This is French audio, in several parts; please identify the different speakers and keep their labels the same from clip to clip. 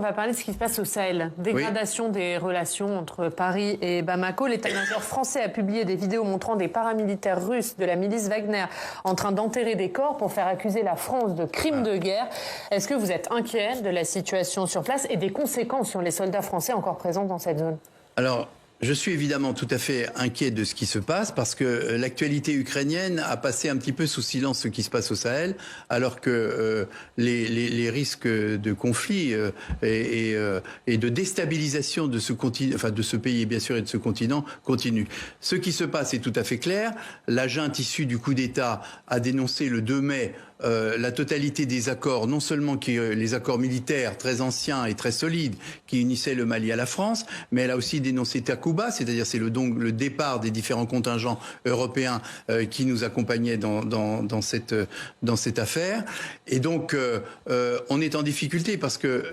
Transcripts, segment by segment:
Speaker 1: va parler de ce qui se passe au Sahel. Dégradation des relations entre Paris et Bamako. L'état-major français a publié des vidéos montrant des paramilitaires russes de la milice Wagner en train d'enterrer des corps pour faire accuser la France de crimes de guerre. Est-ce que vous êtes inquiet de la situation sur place et des conséquences sur les soldats français encore présents dans cette zone?
Speaker 2: Alors, je suis évidemment tout à fait inquiet de ce qui se passe parce que l'actualité ukrainienne a passé un petit peu sous silence ce qui se passe au Sahel, alors que les risques de conflit et de déstabilisation de ce continent, enfin de ce pays bien sûr et de ce continent continuent. Ce qui se passe est tout à fait clair. La junte issue du coup d'État a dénoncé le 2 mai la totalité des accords, non seulement les accords militaires très anciens et très solides qui unissaient le Mali à la France, mais elle a aussi dénoncé Takuba, c'est-à-dire c'est le départ des différents contingents européens qui nous accompagnaient dans cette affaire. Et donc on est en difficulté parce que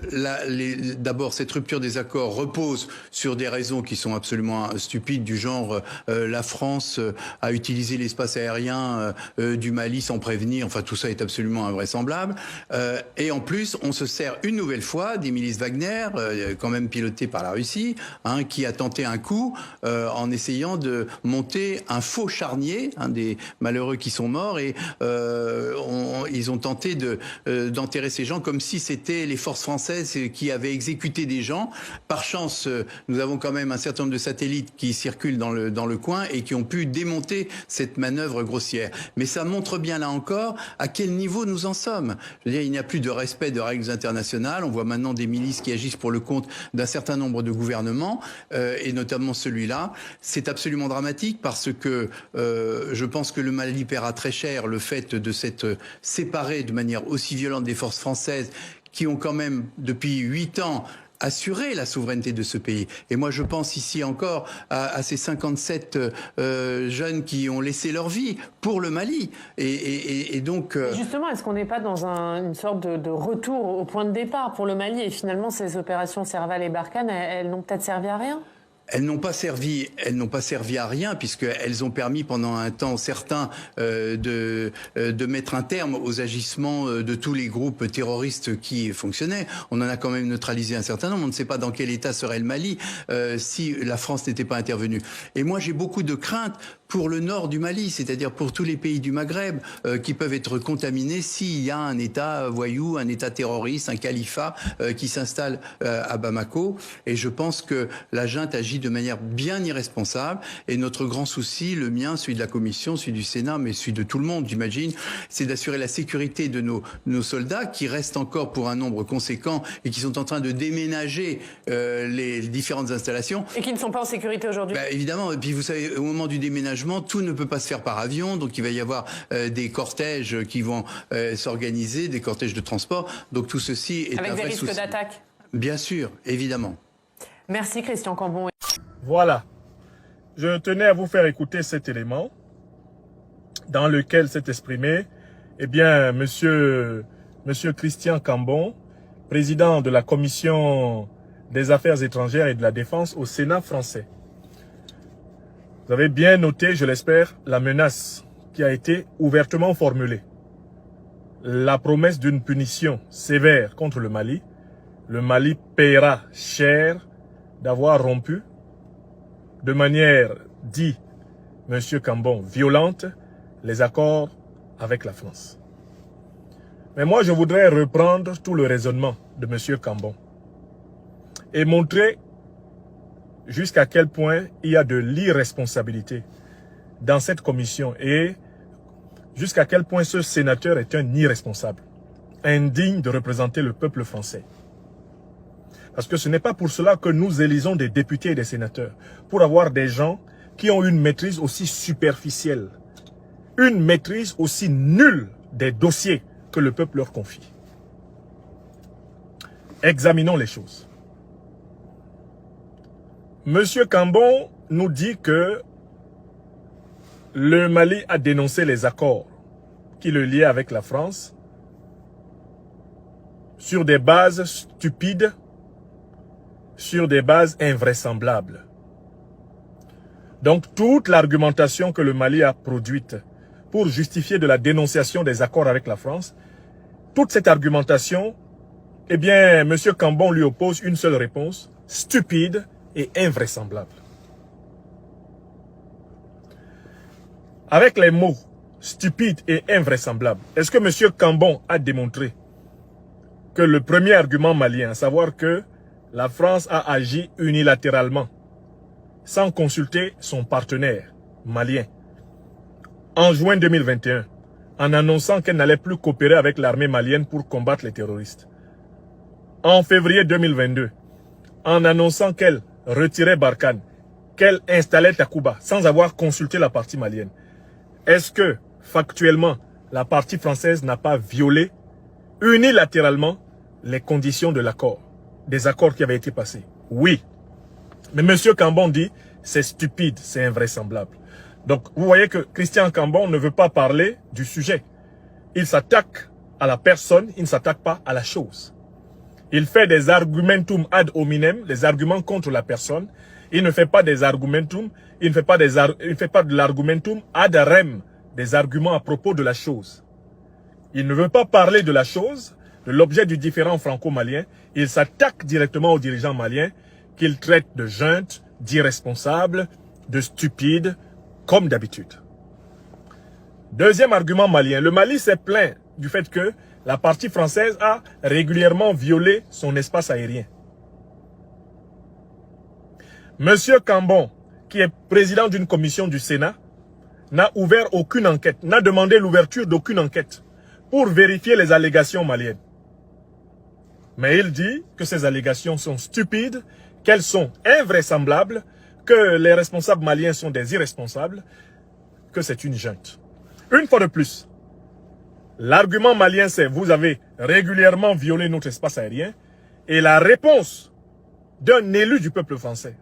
Speaker 2: d'abord cette rupture des accords repose sur des raisons qui sont absolument stupides du genre la France a utilisé l'espace aérien du Mali sans prévenir, enfin tout ça est absolument invraisemblable. Et en plus, on se sert une nouvelle fois des milices Wagner, quand même pilotées par la Russie, qui a tenté un coup en essayant de monter un faux charnier, des malheureux qui sont morts, et ils ont tenté d'enterrer ces gens comme si c'était les forces françaises qui avaient exécuté des gens. Par chance, nous avons quand même un certain nombre de satellites qui circulent dans le coin et qui ont pu démonter cette manœuvre grossière. Mais ça montre bien là encore à quel niveau nous en sommes. Je veux dire, il n'y a plus de respect de règles internationales. On voit maintenant des milices qui agissent pour le compte d'un certain nombre de gouvernements, et notamment celui-là. C'est absolument dramatique parce que je pense que le Mali paiera très cher le fait de s'être séparé de manière aussi violente des forces françaises qui ont quand même, depuis 8 ans, assurer la souveraineté de ce pays. Et moi, je pense ici encore à ces 57 jeunes qui ont laissé leur vie pour le Mali. Et donc...
Speaker 1: Justement, est-ce qu'on n'est pas dans une sorte de retour au point de départ pour le Mali? Et finalement, ces opérations Serval et Barkhane, elles n'ont peut-être servi à rien?
Speaker 2: Elles n'ont pas servi à rien puisqu'elles ont permis pendant un temps certain de mettre un terme aux agissements de tous les groupes terroristes qui fonctionnaient. On en a quand même neutralisé un certain nombre. On ne sait pas dans quel état serait le Mali si la France n'était pas intervenue. Et moi, j'ai beaucoup de craintes pour le nord du Mali, c'est-à-dire pour tous les pays du Maghreb qui peuvent être contaminés s'il y a un État voyou, un État terroriste, un califat qui s'installe à Bamako. Et je pense que la junte agit de manière bien irresponsable. Et notre grand souci, le mien, celui de la Commission, celui du Sénat, mais celui de tout le monde, j'imagine, c'est d'assurer la sécurité de nos soldats qui restent encore pour un nombre conséquent et qui sont en train de déménager les différentes installations.
Speaker 1: Et qui ne sont pas en sécurité aujourd'hui.
Speaker 2: Évidemment. Et puis vous savez, au moment du déménagement, tout ne peut pas se faire par avion, donc il va y avoir des cortèges qui vont s'organiser, des cortèges de transport. Donc tout ceci est un vrai souci.
Speaker 1: Avec des risques d'attaque.
Speaker 2: Bien sûr, évidemment.
Speaker 1: Merci Christian Cambon.
Speaker 3: Voilà. Je tenais à vous faire écouter cet élément dans lequel s'est exprimé, monsieur Christian Cambon, président de la Commission des Affaires étrangères et de la Défense au Sénat français. Vous avez bien noté, je l'espère, la menace qui a été ouvertement formulée. La promesse d'une punition sévère contre le Mali. Le Mali paiera cher d'avoir rompu de manière, dit M. Cambon, violente, les accords avec la France. Mais moi, je voudrais reprendre tout le raisonnement de M. Cambon et montrer jusqu'à quel point il y a de l'irresponsabilité dans cette commission et jusqu'à quel point ce sénateur est un irresponsable, indigne de représenter le peuple français. Parce que ce n'est pas pour cela que nous élisons des députés et des sénateurs, pour avoir des gens qui ont une maîtrise aussi superficielle, une maîtrise aussi nulle des dossiers que le peuple leur confie. Examinons les choses. Monsieur Cambon nous dit que le Mali a dénoncé les accords qui le liaient avec la France sur des bases stupides, sur des bases invraisemblables. Donc toute l'argumentation que le Mali a produite pour justifier de la dénonciation des accords avec la France, toute cette argumentation eh bien, M. Cambon lui oppose une seule réponse, stupide et invraisemblable. Avec les mots stupide et invraisemblable, est-ce que M. Cambon a démontré que le premier argument malien, à savoir que la France a agi unilatéralement, sans consulter son partenaire malien, en juin 2021, en annonçant qu'elle n'allait plus coopérer avec l'armée malienne pour combattre les terroristes. En février 2022, en annonçant qu'elle retirait Barkhane, qu'elle installait Takuba, sans avoir consulté la partie malienne. Est-ce que, factuellement, la partie française n'a pas violé unilatéralement les conditions de l'accord, des accords qui avaient été passés? Oui. Mais M. Cambon dit, c'est stupide, c'est invraisemblable. Donc, vous voyez que Christian Cambon ne veut pas parler du sujet. Il s'attaque à la personne, il ne s'attaque pas à la chose. Il fait des argumentum ad hominem, des arguments contre la personne. Il ne fait pas des argumentum, il ne fait pas de l'argumentum ad rem, des arguments à propos de la chose. Il ne veut pas parler de la chose, de l'objet du différend franco-malien. Il s'attaque directement aux dirigeants maliens qu'il traite de juntes, d'irresponsables, de stupides, comme d'habitude. Deuxième argument malien. Le Mali s'est plaint du fait que la partie française a régulièrement violé son espace aérien. Monsieur Cambon, qui est président d'une commission du Sénat, n'a ouvert aucune enquête, n'a demandé l'ouverture d'aucune enquête pour vérifier les allégations maliennes. Mais il dit que ces allégations sont stupides, qu'elles sont invraisemblables, que les responsables maliens sont des irresponsables, que c'est une junte. Une fois de plus, l'argument malien c'est vous avez régulièrement violé notre espace aérien et la réponse d'un élu du peuple français,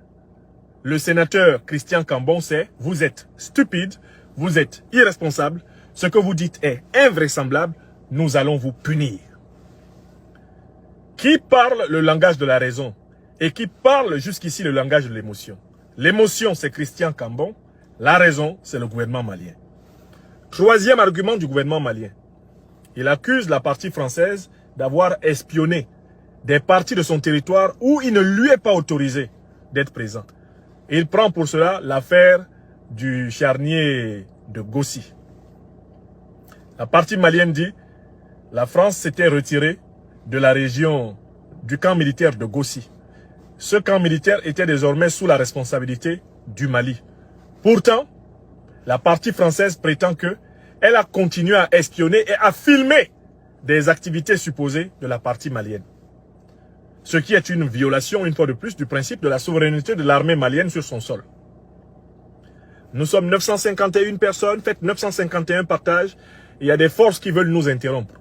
Speaker 3: le sénateur Christian Cambon, c'est vous êtes stupide, vous êtes irresponsable, ce que vous dites est invraisemblable, nous allons vous punir. Qui parle le langage de la raison et qui parle jusqu'ici le langage de l'émotion? L'émotion, c'est Christian Cambon. La raison, c'est le gouvernement malien. Troisième argument du gouvernement malien. Il accuse la partie française d'avoir espionné des parties de son territoire où il ne lui est pas autorisé d'être présent. Il prend pour cela l'affaire du charnier de Gossi. La partie malienne dit la France s'était retirée de la région du camp militaire de Gossi. Ce camp militaire était désormais sous la responsabilité du Mali. Pourtant, la partie française prétend qu'elle a continué à espionner et à filmer des activités supposées de la partie malienne. Ce qui est une violation, une fois de plus, du principe de la souveraineté de l'armée malienne sur son sol. Nous sommes 951 personnes, faites 951 partages, et il y a des forces qui veulent nous interrompre.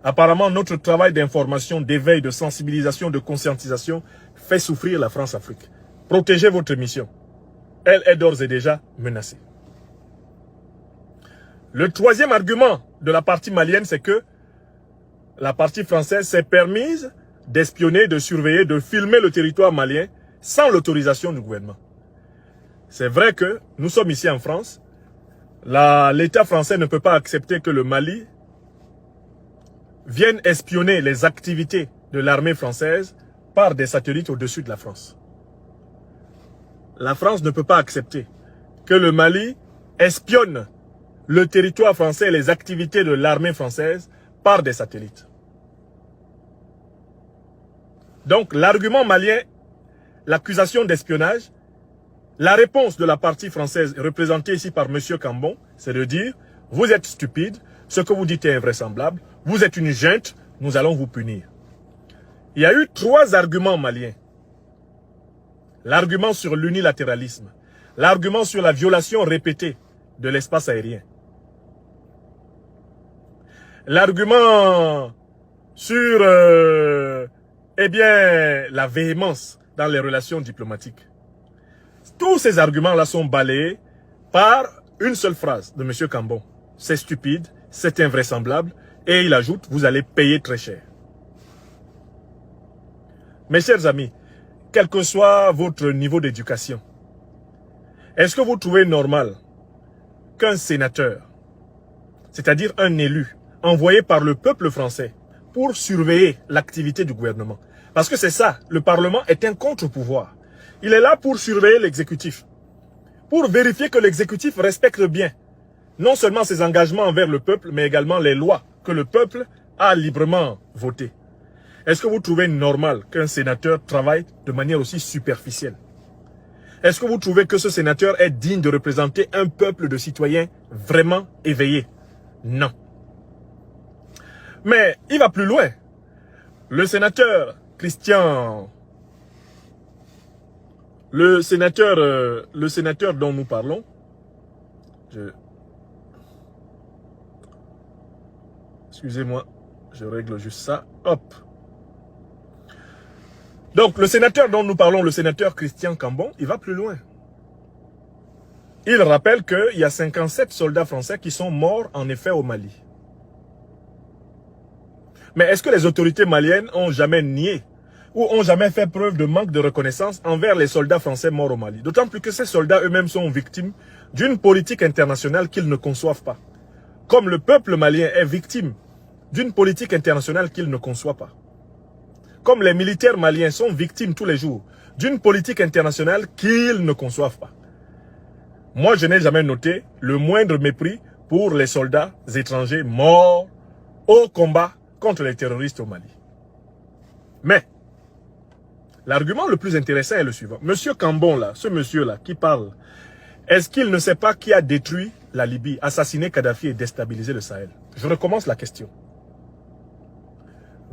Speaker 3: Apparemment, notre travail d'information, d'éveil, de sensibilisation, de conscientisation fait souffrir la France-Afrique. Protégez votre mission. Elle est d'ores et déjà menacée. Le troisième argument de la partie malienne, c'est que la partie française s'est permise d'espionner, de surveiller, de filmer le territoire malien sans l'autorisation du gouvernement. C'est vrai que nous sommes ici en France. L'État français ne peut pas accepter que le Mali viennent espionner les activités de l'armée française par des satellites au-dessus de la France. La France ne peut pas accepter que le Mali espionne le territoire français et les activités de l'armée française par des satellites. Donc l'argument malien, l'accusation d'espionnage, la réponse de la partie française représentée ici par M. Cambon, c'est de dire « Vous êtes stupide, ce que vous dites est invraisemblable, vous êtes une junte, nous allons vous punir. » Il y a eu 3 arguments maliens. L'argument sur l'unilatéralisme, l'argument sur la violation répétée de l'espace aérien, l'argument sur la véhémence dans les relations diplomatiques. Tous ces arguments-là sont balayés par une seule phrase de M. Cambon. C'est stupide, c'est invraisemblable, et il ajoute, vous allez payer très cher. Mes chers amis, quel que soit votre niveau d'éducation, est-ce que vous trouvez normal qu'un sénateur, c'est-à-dire un élu, envoyé par le peuple français pour surveiller l'activité du gouvernement. Parce que c'est ça, le Parlement est un contre-pouvoir. Il est là pour surveiller l'exécutif, pour vérifier que l'exécutif respecte bien non seulement ses engagements envers le peuple, mais également les lois que le peuple a librement votées. Est-ce que vous trouvez normal qu'un sénateur travaille de manière aussi superficielle? Est-ce que vous trouvez que ce sénateur est digne de représenter un peuple de citoyens vraiment éveillés? Non. Mais il va plus loin. Le sénateur Christian... Le sénateur dont nous parlons... Excusez-moi, je règle juste ça. Hop. Donc, le sénateur dont nous parlons, le sénateur Christian Cambon, il va plus loin. Il rappelle qu'il y a 57 soldats français qui sont morts en effet au Mali. Mais est-ce que les autorités maliennes ont jamais nié ou ont jamais fait preuve de manque de reconnaissance envers les soldats français morts au Mali? D'autant plus que ces soldats eux-mêmes sont victimes d'une politique internationale qu'ils ne conçoivent pas. Comme le peuple malien est victime d'une politique internationale qu'il ne conçoit pas. Comme les militaires maliens sont victimes tous les jours d'une politique internationale qu'ils ne conçoivent pas. Moi, je n'ai jamais noté le moindre mépris pour les soldats étrangers morts au combat contre les terroristes au Mali. Mais, l'argument le plus intéressant est le suivant. Monsieur Cambon, là, ce monsieur-là qui parle, est-ce qu'il ne sait pas qui a détruit la Libye, assassiné Kadhafi et déstabilisé le Sahel? Je recommence la question.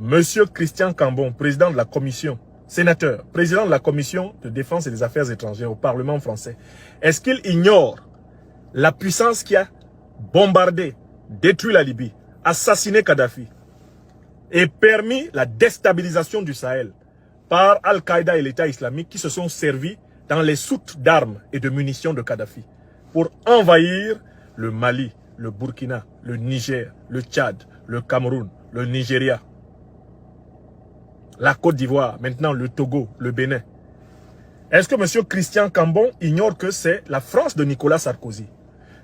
Speaker 3: Monsieur Christian Cambon, président de la commission, sénateur, président de la commission de défense et des affaires étrangères au Parlement français, est-ce qu'il ignore la puissance qui a bombardé, détruit la Libye, assassiné Kadhafi et permis la déstabilisation du Sahel par Al-Qaïda et l'État islamique qui se sont servis dans les soutes d'armes et de munitions de Kadhafi pour envahir le Mali, le Burkina, le Niger, le Tchad, le Cameroun, le Nigeria, la Côte d'Ivoire, maintenant le Togo, le Bénin. Est-ce que M. Christian Cambon ignore que c'est la France de Nicolas Sarkozy,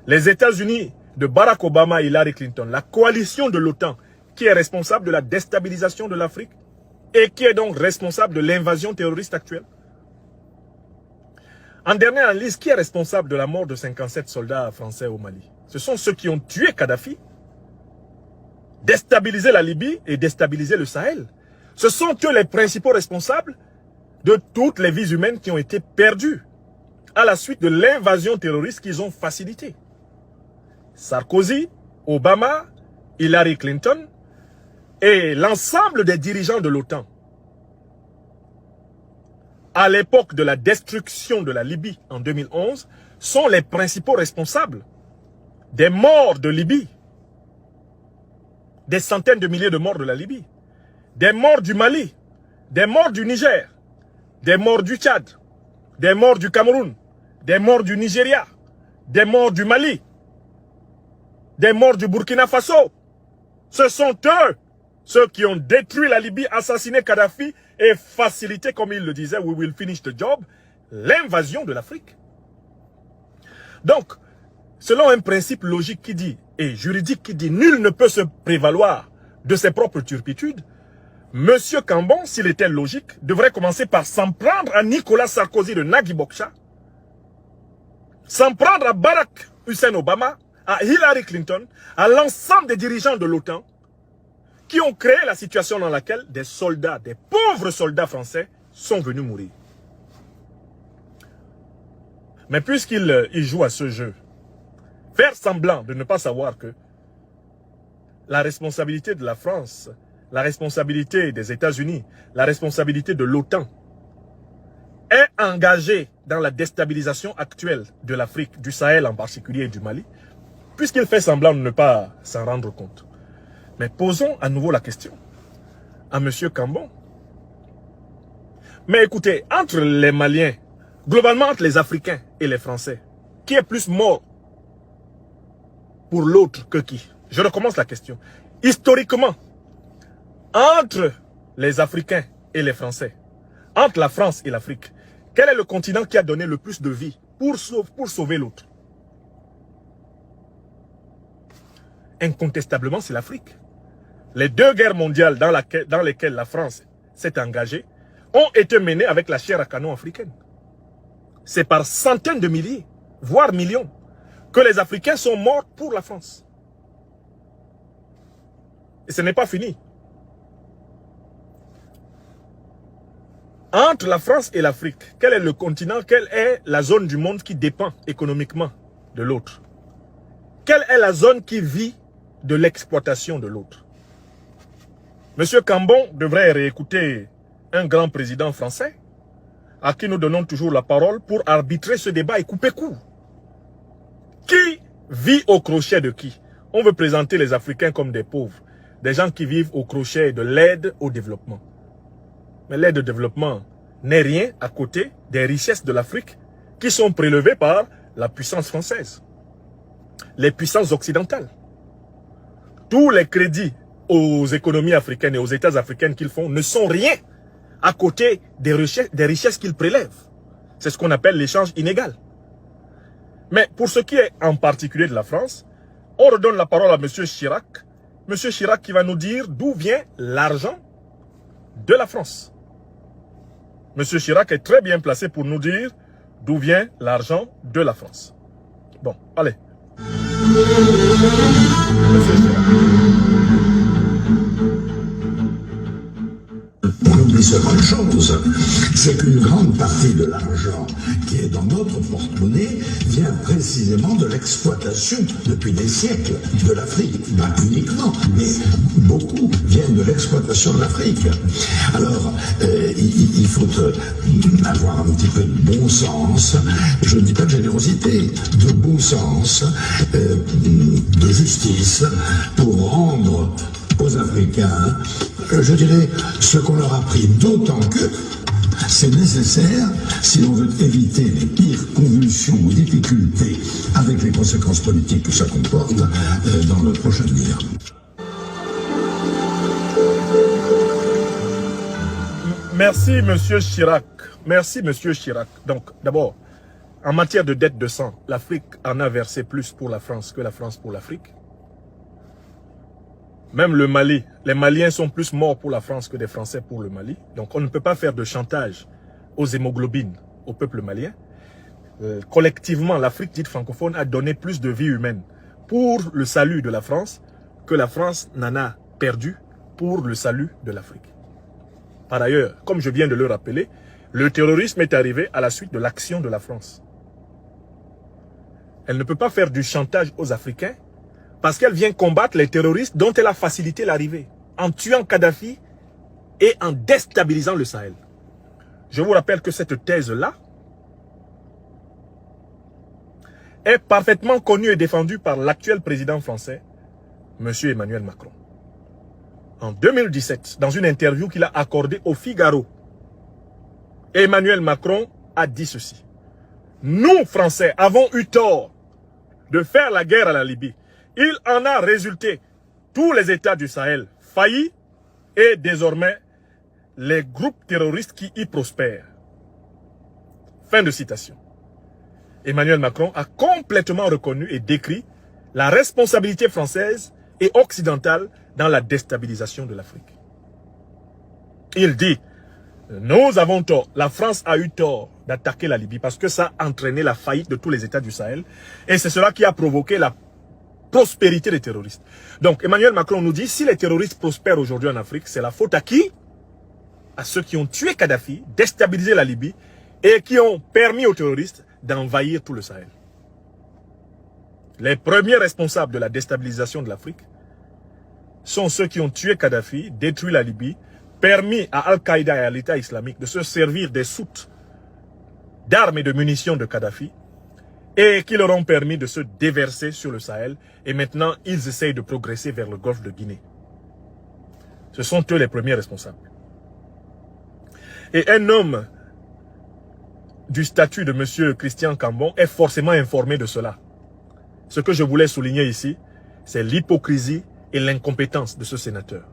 Speaker 3: les États-Unis de Barack Obama et Hillary Clinton, la coalition de l'OTAN qui est responsable de la déstabilisation de l'Afrique et qui est donc responsable de l'invasion terroriste actuelle? En dernière analyse, qui est responsable de la mort de 57 soldats français au Mali? Ce sont ceux qui ont tué Kadhafi, déstabilisé la Libye et déstabilisé le Sahel. Ce sont eux les principaux responsables de toutes les vies humaines qui ont été perdues à la suite de l'invasion terroriste qu'ils ont facilitée. Sarkozy, Obama, Hillary Clinton et l'ensemble des dirigeants de l'OTAN. À l'époque de la destruction de la Libye en 2011, sont les principaux responsables des morts de Libye, des centaines de milliers de morts de la Libye, des morts du Mali, des morts du Niger, des morts du Tchad, des morts du Cameroun, des morts du Nigeria, des morts du Mali, des morts du Burkina Faso. Ce sont eux, ceux qui ont détruit la Libye, assassiné Kadhafi et facilité, comme il le disait, we will finish the job, l'invasion de l'Afrique. Donc, selon un principe logique qui dit, et juridique qui dit, nul ne peut se prévaloir de ses propres turpitudes, Monsieur Cambon, s'il était logique, devrait commencer par s'en prendre à Nicolas Sarkozy de Nagui Bokcha, s'en prendre à Barack Hussein Obama, à Hillary Clinton, à l'ensemble des dirigeants de l'OTAN qui ont créé la situation dans laquelle des soldats, des pauvres soldats français sont venus mourir. Mais puisqu'il joue à ce jeu, faire semblant de ne pas savoir que la responsabilité de la France, la responsabilité des États-Unis, la responsabilité de l'OTAN est engagée dans la déstabilisation actuelle de l'Afrique, du Sahel en particulier et du Mali, puisqu'il fait semblant de ne pas s'en rendre compte. Mais posons à nouveau la question à M. Cambon. Mais écoutez, entre les Maliens, globalement entre les Africains et les Français, qui est plus mort pour l'autre que qui? Je recommence la question. Historiquement, entre les Africains et les Français, entre la France et l'Afrique, quel est le continent qui a donné le plus de vie pour sauver l'autre? Incontestablement, c'est l'Afrique. les 2 guerres mondiales dans lesquelles la France s'est engagée ont été menées avec la chair à canon africaine. C'est par centaines de milliers, voire millions, que les Africains sont morts pour la France. Et ce n'est pas fini. Entre la France et l'Afrique, quel est le continent, quelle est la zone du monde qui dépend économiquement de l'autre? Quelle est la zone qui vit de l'exploitation de l'autre? Monsieur Cambon devrait réécouter un grand président français à qui nous donnons toujours la parole pour arbitrer ce débat et couper court. Qui vit au crochet de qui? On veut présenter les Africains comme des pauvres, des gens qui vivent au crochet de l'aide au développement. Mais l'aide au développement n'est rien à côté des richesses de l'Afrique qui sont prélevées par la puissance française, les puissances occidentales. Tous les crédits aux économies africaines et aux États africains qu'ils font ne sont rien à côté des richesses qu'ils prélèvent. C'est ce qu'on appelle l'échange inégal. Mais pour ce qui est en particulier de la France, on redonne la parole à M. Chirac. M. Chirac qui va nous dire d'où vient l'argent de la France. M. Chirac est très bien placé pour nous dire d'où vient l'argent de la France. Bon, allez. Monsieur Chirac.
Speaker 4: On oublie seulement une chose, c'est qu'une grande partie de l'argent qui est dans notre porte-monnaie vient précisément de l'exploitation depuis des siècles de l'Afrique. Pas uniquement, mais beaucoup viennent de l'exploitation de l'Afrique. Alors, il faut avoir un petit peu de bon sens, je ne dis pas de générosité, de bon sens, de justice, pour rendre aux Africains, je dirais, ce qu'on leur a pris, d'autant que c'est nécessaire si l'on veut éviter les pires convulsions ou difficultés avec les conséquences politiques que ça comporte dans le prochain avenir.
Speaker 3: Merci, Monsieur Chirac. Merci, Monsieur Chirac. Donc, d'abord, en matière de dette de sang, l'Afrique en a versé plus pour la France que la France pour l'Afrique. Même le Mali, les Maliens sont plus morts pour la France que des Français pour le Mali. Donc on ne peut pas faire de chantage aux hémoglobines au peuple malien. Collectivement, l'Afrique dite francophone a donné plus de vies humaines pour le salut de la France que la France n'en a perdu pour le salut de l'Afrique. Par ailleurs, comme je viens de le rappeler, le terrorisme est arrivé à la suite de l'action de la France. Elle ne peut pas faire du chantage aux Africains parce qu'elle vient combattre les terroristes dont elle a facilité l'arrivée, en tuant Kadhafi et en déstabilisant le Sahel. Je vous rappelle que cette thèse-là est parfaitement connue et défendue par l'actuel président français, M. Emmanuel Macron. En 2017, dans une interview qu'il a accordée au Figaro, Emmanuel Macron a dit ceci. Nous, Français, avons eu tort de faire la guerre à la Libye. Il en a résulté tous les États du Sahel faillis et désormais les groupes terroristes qui y prospèrent. Fin de citation. Emmanuel Macron a complètement reconnu et décrit la responsabilité française et occidentale dans la déstabilisation de l'Afrique. Il dit, nous avons tort, la France a eu tort d'attaquer la Libye parce que ça a entraîné la faillite de tous les États du Sahel et c'est cela qui a provoqué la prospérité des terroristes. Donc Emmanuel Macron nous dit, si les terroristes prospèrent aujourd'hui en Afrique, c'est la faute à qui? À ceux qui ont tué Kadhafi, déstabilisé la Libye et qui ont permis aux terroristes d'envahir tout le Sahel. Les premiers responsables de la déstabilisation de l'Afrique sont ceux qui ont tué Kadhafi, détruit la Libye, permis à Al-Qaïda et à l'État islamique de se servir des soutes d'armes et de munitions de Kadhafi et qui leur ont permis de se déverser sur le Sahel. Et maintenant, ils essayent de progresser vers le golfe de Guinée. Ce sont eux les premiers responsables. Et un homme du statut de M. Christian Cambon est forcément informé de cela. Ce que je voulais souligner ici, c'est l'hypocrisie et l'incompétence de ce sénateur.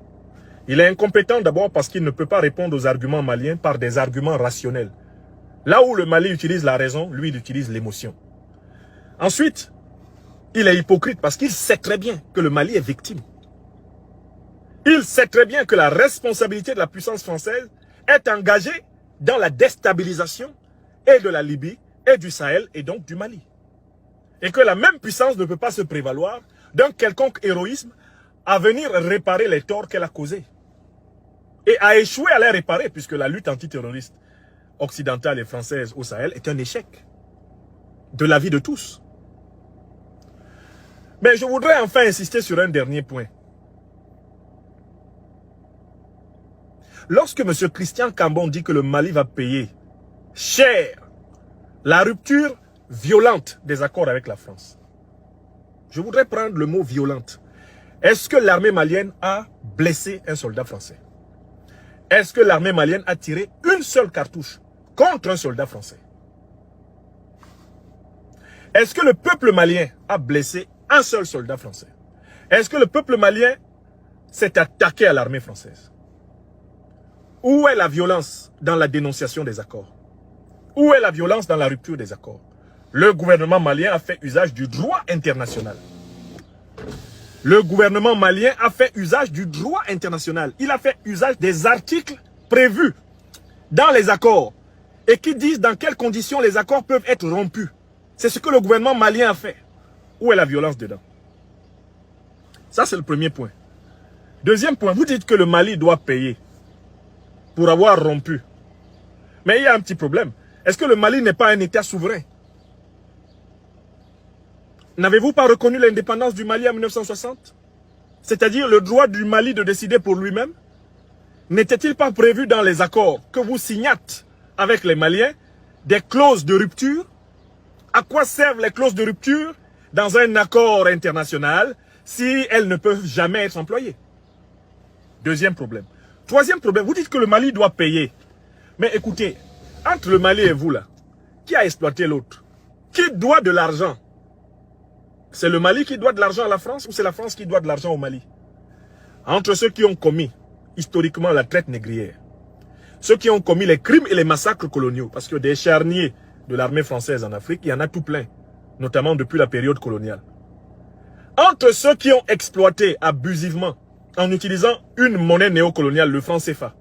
Speaker 3: Il est incompétent d'abord parce qu'il ne peut pas répondre aux arguments maliens par des arguments rationnels. Là où le Mali utilise la raison, lui il utilise l'émotion. Ensuite, il est hypocrite parce qu'il sait très bien que le Mali est victime. Il sait très bien que la responsabilité de la puissance française est engagée dans la déstabilisation et de la Libye et du Sahel et donc du Mali. Et que la même puissance ne peut pas se prévaloir d'un quelconque héroïsme à venir réparer les torts qu'elle a causés. Et à échouer à les réparer, puisque la lutte antiterroriste occidentale et française au Sahel est un échec de l'avis de tous. Mais je voudrais enfin insister sur un dernier point. Lorsque M. Christian Cambon dit que le Mali va payer cher la rupture violente des accords avec la France, je voudrais prendre le mot violente. Est-ce que l'armée malienne a blessé un soldat français? Est-ce que l'armée malienne a tiré une seule cartouche contre un soldat français? Est-ce que le peuple malien a blessé un seul soldat français? Est-ce que le peuple malien s'est attaqué à l'armée française? Où est la violence dans la dénonciation des accords? Où est la violence dans la rupture des accords? Le gouvernement malien a fait usage du droit international. Le gouvernement malien a fait usage du droit international. Il a fait usage des articles prévus dans les accords et qui disent dans quelles conditions les accords peuvent être rompus. C'est ce que le gouvernement malien a fait. Où est la violence dedans? Ça, c'est le premier point. Deuxième point, vous dites que le Mali doit payer pour avoir rompu. Mais il y a un petit problème. Est-ce que le Mali n'est pas un État souverain? N'avez-vous pas reconnu l'indépendance du Mali en 1960? C'est-à-dire le droit du Mali de décider pour lui-même? N'était-il pas prévu dans les accords que vous signâtes avec les Maliens des clauses de rupture? À quoi servent les clauses de rupture dans un accord international si elles ne peuvent jamais être employées? Deuxième problème. Troisième problème, vous dites que le Mali doit payer. Mais écoutez, entre le Mali et vous là, qui a exploité l'autre? Qui doit de l'argent? C'est le Mali qui doit de l'argent à la France ou c'est la France qui doit de l'argent au Mali? Entre ceux qui ont commis historiquement la traite négrière, ceux qui ont commis les crimes et les massacres coloniaux, parce que des charniers de l'armée française en Afrique, il y en a tout plein, notamment depuis la période coloniale. Entre ceux qui ont exploité abusivement, en utilisant une monnaie néocoloniale, le franc CFA,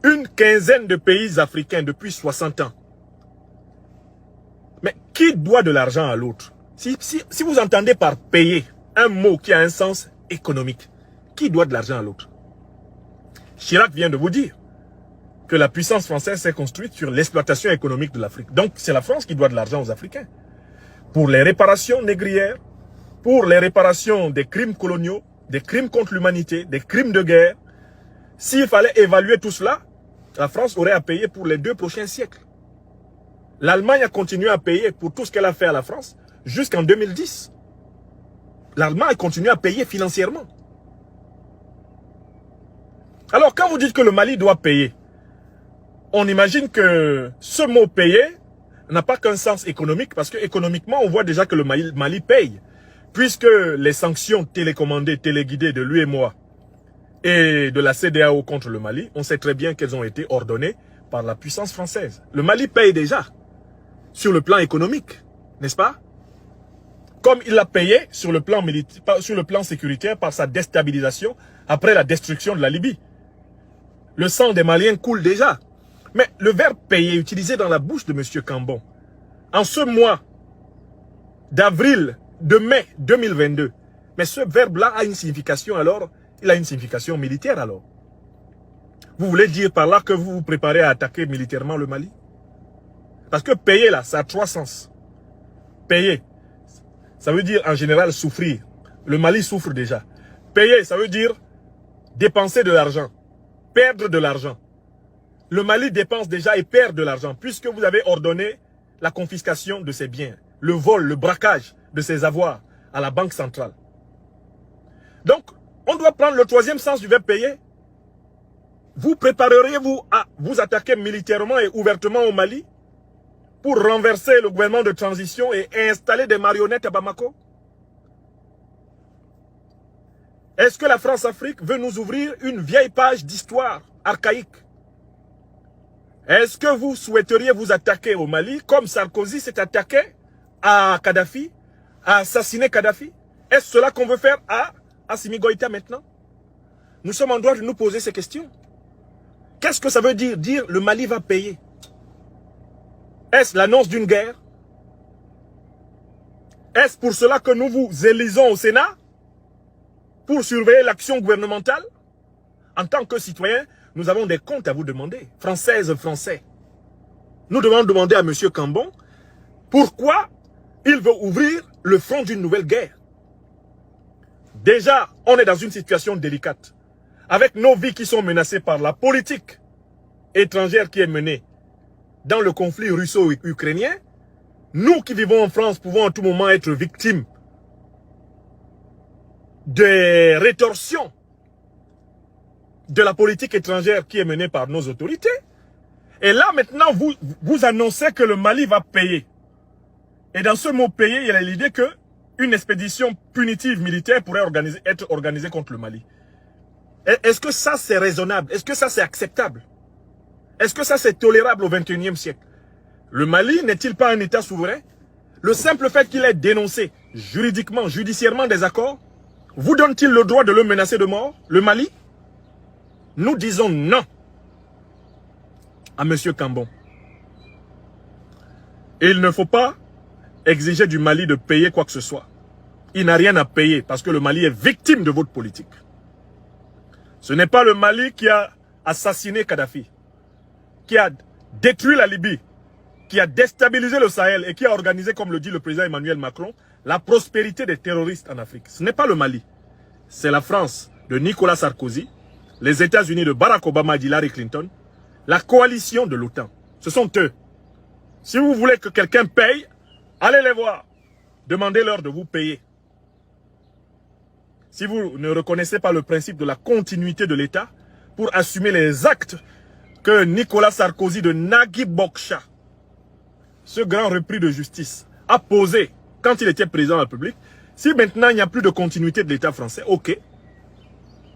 Speaker 3: une quinzaine de pays africains depuis 60 ans. Mais qui doit de l'argent à l'autre? Si vous entendez par payer un mot qui a un sens économique, qui doit de l'argent à l'autre? Chirac vient de vous dire que la puissance française s'est construite sur l'exploitation économique de l'Afrique. Donc c'est la France qui doit de l'argent aux Africains. Pour les réparations négrières, pour les réparations des crimes coloniaux, des crimes contre l'humanité, des crimes de guerre. S'il fallait évaluer tout cela, la France aurait à payer pour les 2 prochains siècles. L'Allemagne a continué à payer pour tout ce qu'elle a fait à la France jusqu'en 2010. L'Allemagne continue à payer financièrement. Alors quand vous dites que le Mali doit payer, on imagine que ce mot payer n'a pas qu'un sens économique, parce que économiquement on voit déjà que le Mali paye. Puisque les sanctions télécommandées, téléguidées de l'UEMOA et de la CEDEAO contre le Mali, on sait très bien qu'elles ont été ordonnées par la puissance française. Le Mali paye déjà sur le plan économique, n'est-ce pas? Comme il l'a payé sur le plan militaire, sur le plan sécuritaire par sa déstabilisation après la destruction de la Libye. Le sang des Maliens coule déjà. Mais le verbe payer utilisé dans la bouche de M. Cambon, en ce mois d'avril, de mai 2022. Mais ce verbe-là a une signification alors, il a une signification militaire alors. Vous voulez dire par là que vous vous préparez à attaquer militairement le Mali? Parce que payer là, ça a 3 sens. Payer, ça veut dire en général souffrir. Le Mali souffre déjà. Payer, ça veut dire dépenser de l'argent, perdre de l'argent. Le Mali dépense déjà et perd de l'argent puisque vous avez ordonné la confiscation de ses biens, le vol, le braquage de ses avoirs à la banque centrale. Donc, on doit prendre le 3e sens du verbe payer. Vous prépareriez-vous à vous attaquer militairement et ouvertement au Mali pour renverser le gouvernement de transition et installer des marionnettes à Bamako? Est-ce que la France-Afrique veut nous ouvrir une vieille page d'histoire archaïque? Est-ce que vous souhaiteriez vous attaquer au Mali comme Sarkozy s'est attaqué à Kadhafi, à assassiner Kadhafi? Est-ce cela qu'on veut faire à Assimi Goïta maintenant? nous sommes en droit de nous poser ces questions. Qu'est-ce que ça veut dire? Dire le Mali va payer. Est-ce l'annonce d'une guerre? Est-ce pour cela que nous vous élisons au Sénat? Pour surveiller l'action gouvernementale? En tant que citoyens, nous avons des comptes à vous demander. Françaises, Français. Nous devons demander à M. Cambon pourquoi il veut ouvrir le front d'une nouvelle guerre. Déjà, on est dans une situation délicate. Avec nos vies qui sont menacées par la politique étrangère qui est menée dans le conflit russo-ukrainien, nous qui vivons en France pouvons à tout moment être victimes des rétorsions de la politique étrangère qui est menée par nos autorités. Et là, maintenant, vous annoncez que le Mali va payer. Et dans ce mot payer, il y a l'idée qu'une expédition punitive militaire pourrait être organisée contre le Mali. Est-ce que ça, c'est raisonnable? Est-ce que ça, c'est acceptable? Est-ce que ça, c'est tolérable au XXIe siècle? Le Mali n'est-il pas un État souverain? Le simple fait qu'il ait dénoncé juridiquement, judiciairement des accords, vous donne-t-il le droit de le menacer de mort, le Mali? Nous disons non à M. Cambon. Et il ne faut pas exiger du Mali de payer quoi que ce soit. Il n'a rien à payer parce que le Mali est victime de votre politique. Ce n'est pas le Mali qui a assassiné Kadhafi, qui a détruit la Libye, qui a déstabilisé le Sahel et qui a organisé, comme le dit le président Emmanuel Macron, la prospérité des terroristes en Afrique. Ce n'est pas le Mali. C'est la France de Nicolas Sarkozy, les États-Unis de Barack Obama et Hillary Clinton, la coalition de l'OTAN. Ce sont eux. Si vous voulez que quelqu'un paye, allez les voir. Demandez-leur de vous payer. Si vous ne reconnaissez pas le principe de la continuité de l'État pour assumer les actes que Nicolas Sarkozy de Nagui Bokcha, ce grand repris de justice, a posé quand il était président de la République, si maintenant il n'y a plus de continuité de l'État français, ok.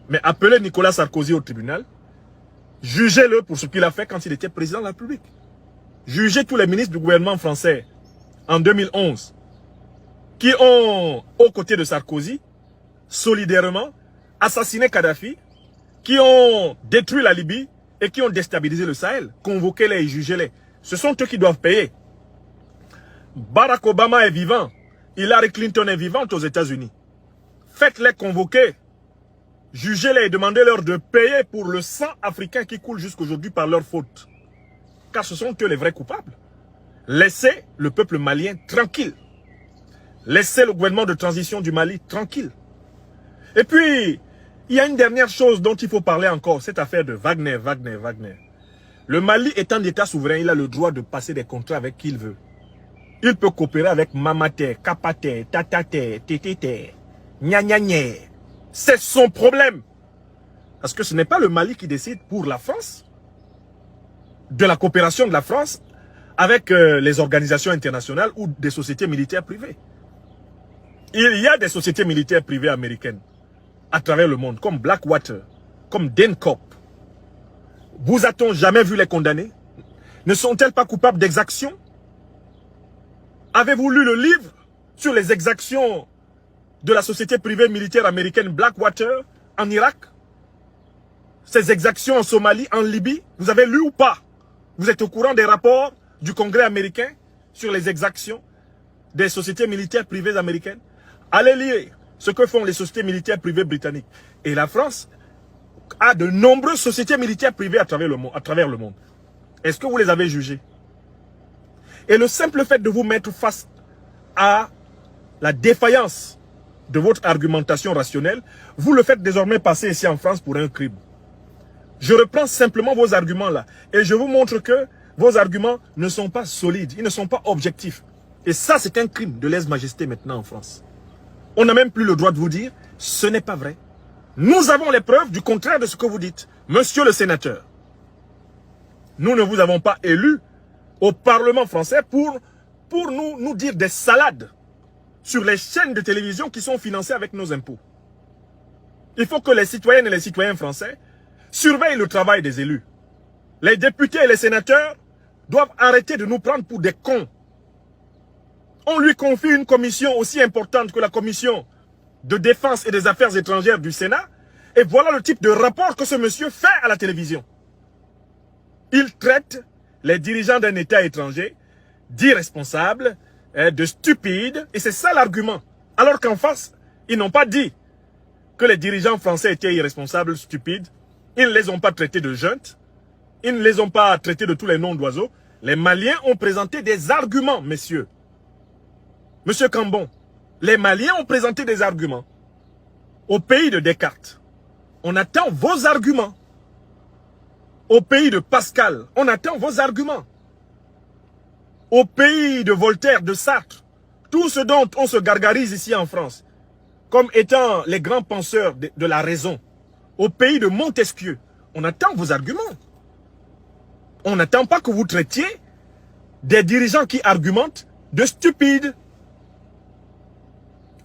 Speaker 3: Mais appelez Nicolas Sarkozy au tribunal, jugez-le pour ce qu'il a fait quand il était président de la République. Jugez tous les ministres du gouvernement français en 2011 qui ont, aux côtés de Sarkozy, solidairement assassiné Kadhafi, qui ont détruit la Libye et qui ont déstabilisé le Sahel. Convoquez-les et jugez-les. Ce sont eux qui doivent payer. Barack Obama est vivant. Hillary Clinton est vivante aux États-Unis. Faites-les convoquer. Jugez-les et demandez-leur de payer pour le sang africain qui coule jusqu'aujourd'hui par leur faute. Car ce sont eux les vrais coupables. Laissez le peuple malien tranquille. Laissez le gouvernement de transition du Mali tranquille. Et puis, il y a une dernière chose dont il faut parler encore, cette affaire de Wagner. Le Mali est un État souverain, il a le droit de passer des contrats avec qui il veut. Il peut coopérer avec Mamate, Kapate, Tatate, Tétété, Gna Gna Gna. C'est son problème. Parce que ce n'est pas le Mali qui décide pour la France de la coopération de la France avec les organisations internationales ou des sociétés militaires privées. Il y a des sociétés militaires privées américaines à travers le monde, comme Blackwater, comme Dencorp. Vous a-t-on jamais vu les condamner? Ne sont-elles pas coupables d'exactions? Avez-vous lu le livre sur les exactions de la société privée militaire américaine Blackwater en Irak? Ces exactions en Somalie, en Libye, vous avez lu ou pas? Vous êtes au courant des rapports du Congrès américain sur les exactions des sociétés militaires privées américaines? Allez lire ce que font les sociétés militaires privées britanniques. Et la France a de nombreuses sociétés militaires privées à travers le monde. Est-ce que vous les avez jugées? Et le simple fait de vous mettre face à la défaillance de votre argumentation rationnelle, vous le faites désormais passer ici en France pour un crime. Je reprends simplement vos arguments là. Et je vous montre que vos arguments ne sont pas solides, ils ne sont pas objectifs. Et ça, c'est un crime de lèse-majesté maintenant en France. On n'a même plus le droit de vous dire, ce n'est pas vrai. Nous avons les preuves du contraire de ce que vous dites. Monsieur le sénateur, nous ne vous avons pas élu au Parlement français pour nous dire des salades sur les chaînes de télévision qui sont financées avec nos impôts. Il faut que les citoyennes et les citoyens français surveillent le travail des élus. Les députés et les sénateurs doivent arrêter de nous prendre pour des cons. On lui confie une commission aussi importante que la commission de défense et des affaires étrangères du Sénat, et Et voilà le type de rapport que ce monsieur fait à la télévision. Il traite les dirigeants d'un État étranger d'irresponsables, de stupides, et c'est ça l'argument. Alors qu'en face, ils n'ont pas dit que les dirigeants français étaient irresponsables, stupides. Ils ne les ont pas traités de juntes. Ils ne les ont pas traités de tous les noms d'oiseaux. Les Maliens ont présenté des arguments, messieurs. Monsieur Cambon, les Maliens ont présenté des arguments. Au pays de Descartes, on attend vos arguments. Au pays de Pascal, on attend vos arguments. Au pays de Voltaire, de Sartre, tout ce dont on se gargarise ici en France, comme étant les grands penseurs de la raison. Au pays de Montesquieu, on attend vos arguments. On n'attend pas que vous traitiez des dirigeants qui argumentent de stupides.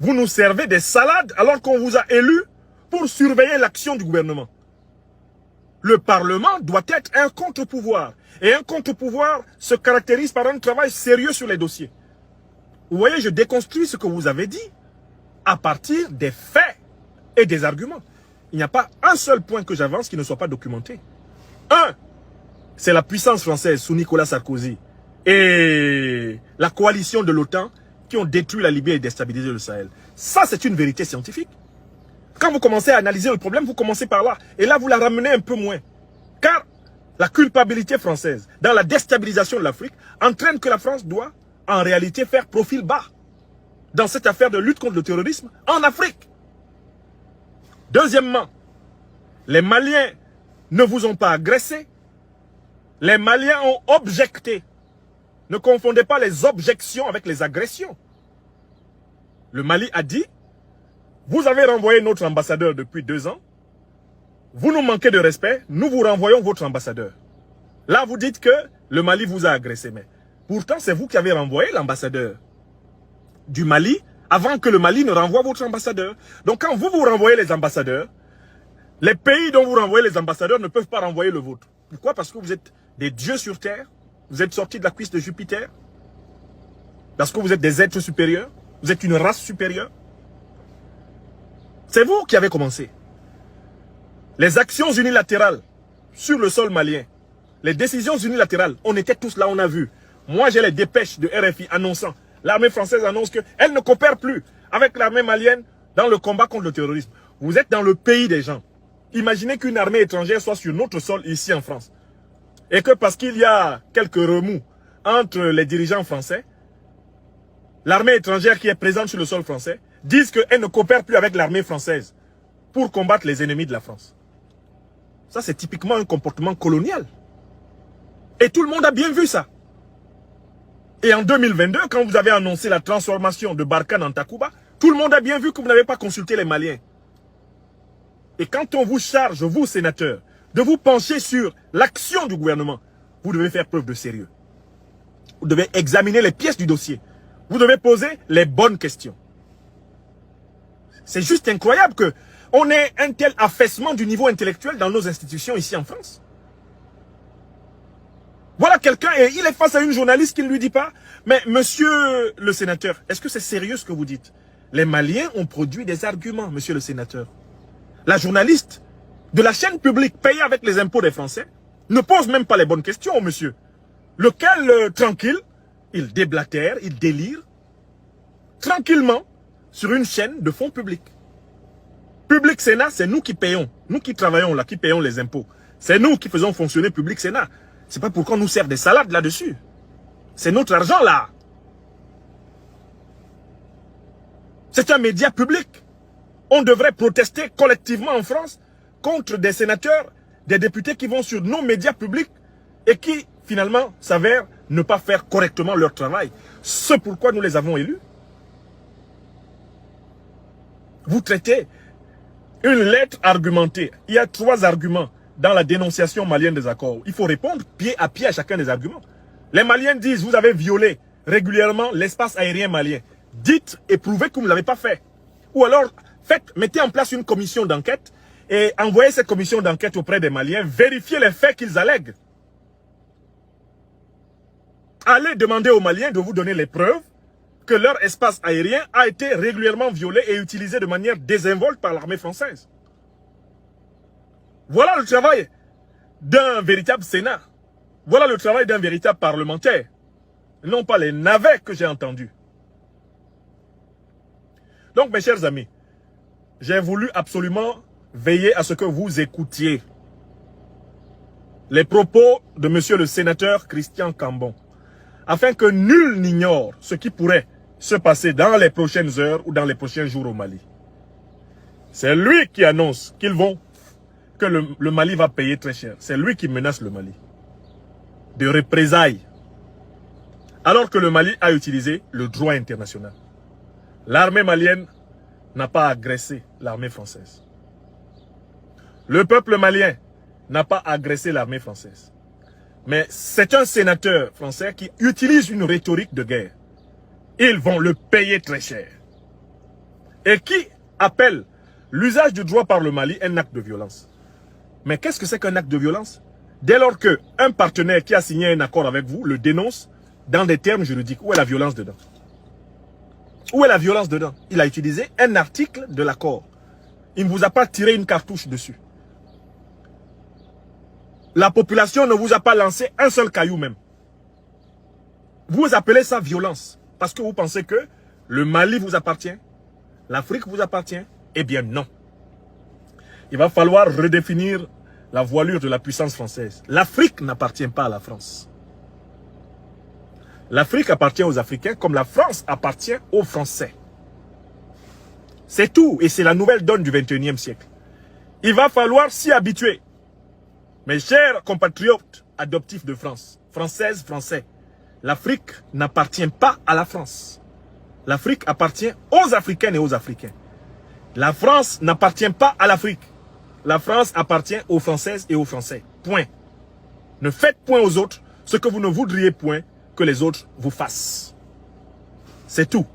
Speaker 3: Vous nous servez des salades alors qu'on vous a élus pour surveiller l'action du gouvernement. Le Parlement doit être un contre-pouvoir. Et un contre-pouvoir se caractérise par un travail sérieux sur les dossiers. Vous voyez, je déconstruis ce que vous avez dit à partir des faits et des arguments. Il n'y a pas un seul point que j'avance qui ne soit pas documenté. Un, c'est la puissance française sous Nicolas Sarkozy et la coalition de l'OTAN qui ont détruit la Libye et déstabilisé le Sahel. Ça, c'est une vérité scientifique. Quand vous commencez à analyser le problème, vous commencez par là. Et là, vous la ramenez un peu moins. Car la culpabilité française dans la déstabilisation de l'Afrique entraîne que la France doit en réalité faire profil bas dans cette affaire de lutte contre le terrorisme en Afrique. Deuxièmement, les Maliens ne vous ont pas agressé. Les Maliens ont objecté. Ne confondez pas les objections avec les agressions. Le Mali a dit, vous avez renvoyé notre ambassadeur depuis 2 ans. Vous nous manquez de respect, nous vous renvoyons votre ambassadeur. Là, vous dites que le Mali vous a agressé. Mais pourtant, c'est vous qui avez renvoyé l'ambassadeur du Mali avant que le Mali ne renvoie votre ambassadeur. Donc, quand vous renvoyez les ambassadeurs, les pays dont vous renvoyez les ambassadeurs ne peuvent pas renvoyer le vôtre. Pourquoi? Parce que vous êtes des dieux sur terre. Vous êtes sortis de la cuisse de Jupiter. Parce que vous êtes des êtres supérieurs. Vous êtes une race supérieure. C'est vous qui avez commencé. Les actions unilatérales sur le sol malien, les décisions unilatérales, on était tous là, on a vu. Moi, j'ai les dépêches de RFI annonçant, l'armée française annonce qu'elle ne coopère plus avec l'armée malienne dans le combat contre le terrorisme. Vous êtes dans le pays des gens. Imaginez qu'une armée étrangère soit sur notre sol ici en France. Et que parce qu'il y a quelques remous entre les dirigeants français, l'armée étrangère qui est présente sur le sol français dise qu'elle ne coopère plus avec l'armée française pour combattre les ennemis de la France. Ça, c'est typiquement un comportement colonial. Et tout le monde a bien vu ça. Et en 2022, quand vous avez annoncé la transformation de Barkhane en Takuba, tout le monde a bien vu que vous n'avez pas consulté les Maliens. Et quand on vous charge, vous, sénateurs, de vous pencher sur l'action du gouvernement, vous devez faire preuve de sérieux. Vous devez examiner les pièces du dossier. Vous devez poser les bonnes questions. C'est juste incroyable qu'on ait un tel affaissement du niveau intellectuel dans nos institutions ici en France. Voilà quelqu'un, et il est face à une journaliste qui ne lui dit pas, mais monsieur le sénateur, est-ce que c'est sérieux ce que vous dites? Les Maliens ont produit des arguments, monsieur le sénateur. La journaliste de la chaîne publique payée avec les impôts des Français ne pose même pas les bonnes questions au monsieur. Lequel, tranquille, il déblatère, il délire, tranquillement, sur une chaîne de fonds publics. Public Sénat, c'est nous qui payons. Nous qui travaillons là, qui payons les impôts. C'est nous qui faisons fonctionner Public Sénat. C'est pas pour qu'on nous sert des salades là-dessus. C'est notre argent là. C'est un média public. On devrait protester collectivement en France contre des sénateurs, des députés qui vont sur nos médias publics et qui, finalement, s'avèrent ne pas faire correctement leur travail. C'est pourquoi nous les avons élus. Vous traitez une lettre argumentée. Il y a 3 arguments dans la dénonciation malienne des accords. Il faut répondre pied à chacun des arguments. Les Maliens disent, vous avez violé régulièrement l'espace aérien malien. Dites et prouvez que vous ne l'avez pas fait. Ou alors, mettez en place une commission d'enquête et envoyez cette commission d'enquête auprès des Maliens, vérifiez les faits qu'ils allèguent. Allez demander aux Maliens de vous donner les preuves que leur espace aérien a été régulièrement violé et utilisé de manière désinvolte par l'armée française. Voilà le travail d'un véritable Sénat. Voilà le travail d'un véritable parlementaire. Non pas les navets que j'ai entendus. Donc, mes chers amis, j'ai voulu absolument veiller à ce que vous écoutiez les propos de monsieur le sénateur Christian Cambon, afin que nul n'ignore ce qui pourrait se passer dans les prochaines heures ou dans les prochains jours au Mali. C'est lui qui annonce que le Mali va payer très cher. C'est lui qui menace le Mali de représailles, alors que le Mali a utilisé le droit international. L'armée malienne n'a pas agressé l'armée française. Le peuple malien n'a pas agressé l'armée française. Mais c'est un sénateur français qui utilise une rhétorique de guerre. Ils vont le payer très cher. Et qui appelle l'usage du droit par le Mali un acte de violence. Mais qu'est-ce que c'est qu'un acte de violence? Dès lors qu'un partenaire qui a signé un accord avec vous le dénonce dans des termes juridiques, où est la violence dedans? Où est la violence dedans? Il a utilisé un article de l'accord. Il ne vous a pas tiré une cartouche dessus. La population ne vous a pas lancé un seul caillou même. Vous appelez ça violence. Parce que vous pensez que le Mali vous appartient, l'Afrique vous appartient. Eh bien non. Il va falloir redéfinir la voilure de la puissance française. L'Afrique n'appartient pas à la France. L'Afrique appartient aux Africains comme la France appartient aux Français. C'est tout et c'est la nouvelle donne du 21e siècle. Il va falloir s'y habituer. Mes chers compatriotes adoptifs de France, Françaises, Français, l'Afrique n'appartient pas à la France. L'Afrique appartient aux Africaines et aux Africains. La France n'appartient pas à l'Afrique. La France appartient aux Françaises et aux Français. Point. Ne faites point aux autres ce que vous ne voudriez point que les autres vous fassent. C'est tout.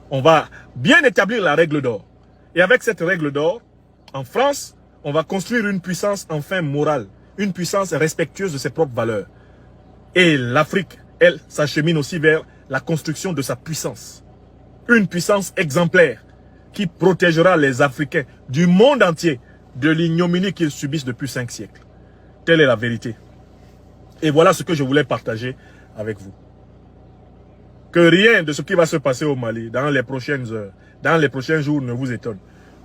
Speaker 3: On va bien établir la règle d'or. Et avec cette règle d'or, en France, on va construire une puissance enfin morale, une puissance respectueuse de ses propres valeurs. Et l'Afrique, elle, s'achemine aussi vers la construction de sa puissance. Une puissance exemplaire qui protégera les Africains du monde entier de l'ignominie qu'ils subissent depuis 5 siècles. Telle est la vérité. Et voilà ce que je voulais partager avec vous. Que rien de ce qui va se passer au Mali dans les prochaines heures, dans les prochains jours ne vous étonne.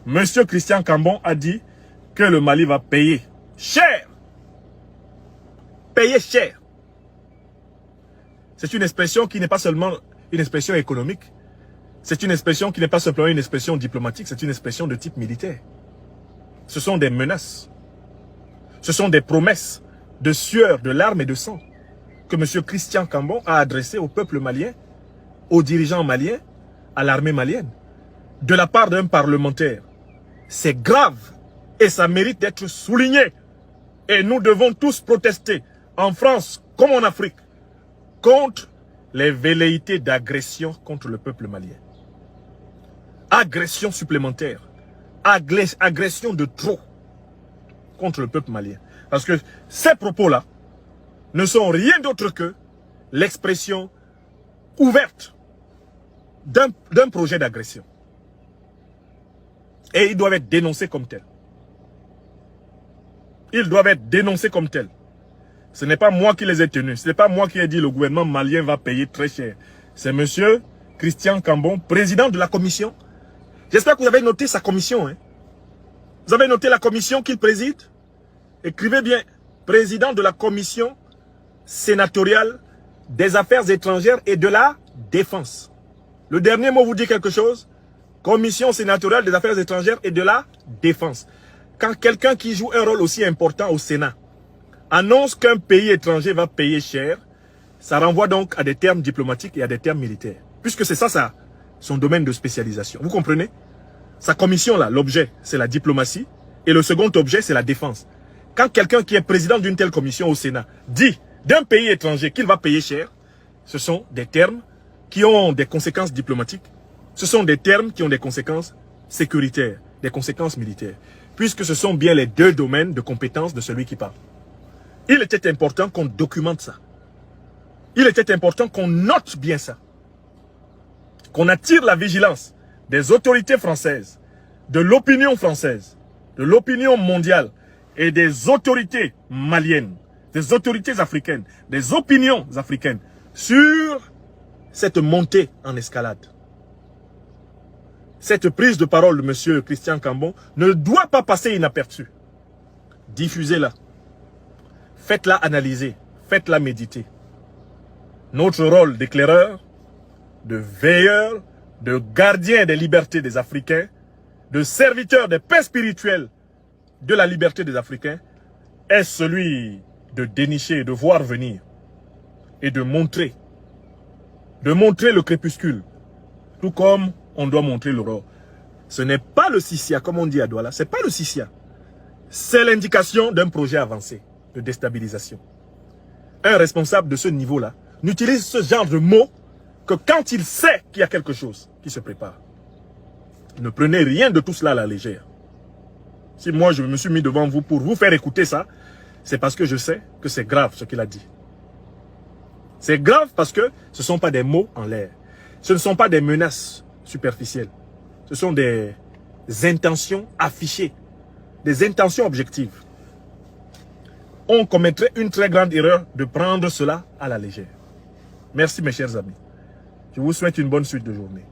Speaker 3: Monsieur Christian Cambon a dit que le Mali va payer cher. Payer cher. C'est une expression qui n'est pas seulement une expression économique. C'est une expression qui n'est pas simplement une expression diplomatique. C'est une expression de type militaire. Ce sont des menaces. Ce sont des promesses de sueur, de larmes et de sang que M. Christian Cambon a adressées au peuple malien, aux dirigeants maliens, à l'armée malienne, de la part d'un parlementaire. C'est grave et ça mérite d'être souligné. Et nous devons tous protester, en France comme en Afrique, contre les velléités d'agression contre le peuple malien. Agression supplémentaire, agression de trop contre le peuple malien. Parce que ces propos-là ne sont rien d'autre que l'expression ouverte d'un projet d'agression. Et ils doivent être dénoncés comme tels. Ils doivent être dénoncés comme tels. Ce n'est pas moi qui les ai tenus. Ce n'est pas moi qui ai dit le gouvernement malien va payer très cher. C'est monsieur Christian Cambon, président de la commission. J'espère que vous avez noté sa commission. Hein. Vous avez noté la commission qu'il préside? Écrivez bien, président de la commission sénatoriale des affaires étrangères et de la défense. Le dernier mot vous dit quelque chose? Commission sénatoriale des affaires étrangères et de la défense. Quand quelqu'un qui joue un rôle aussi important au Sénat annonce qu'un pays étranger va payer cher, ça renvoie donc à des termes diplomatiques et à des termes militaires. Puisque c'est ça, son domaine de spécialisation. Vous comprenez? Sa commission-là, l'objet, c'est la diplomatie. Et le second objet, c'est la défense. Quand quelqu'un qui est président d'une telle commission au Sénat dit d'un pays étranger qu'il va payer cher, ce sont des termes qui ont des conséquences diplomatiques. Ce sont des termes qui ont des conséquences sécuritaires, des conséquences militaires. Puisque ce sont bien les deux domaines de compétences de celui qui parle. Il était important qu'on documente ça. Il était important qu'on note bien ça. Qu'on attire la vigilance des autorités françaises, de l'opinion française, de l'opinion mondiale et des autorités maliennes, des autorités africaines, des opinions africaines sur cette montée en escalade. Cette prise de parole de M. Christian Cambon ne doit pas passer inaperçue. Diffusez-la. Faites-la analyser. Faites-la méditer. Notre rôle d'éclaireur, de veilleur, de gardien des libertés des Africains, de serviteur des paix spirituelles de la liberté des Africains, est celui de dénicher, de voir venir et de montrer le crépuscule, tout comme on doit montrer l'aurore. Ce n'est pas le Sissia, comme on dit à Douala, c'est pas le Sissia. C'est l'indication d'un projet avancé de déstabilisation. Un responsable de ce niveau-là n'utilise ce genre de mots que quand il sait qu'il y a quelque chose qui se prépare. Ne prenez rien de tout cela à la légère. Si moi je me suis mis devant vous pour vous faire écouter ça, c'est parce que je sais que c'est grave ce qu'il a dit. C'est grave parce que ce ne sont pas des mots en l'air. Ce ne sont pas des menaces superficielles. Ce sont des intentions affichées, des intentions objectives. On commettrait une très grande erreur de prendre cela à la légère. Merci mes chers amis. Je vous souhaite une bonne suite de journée.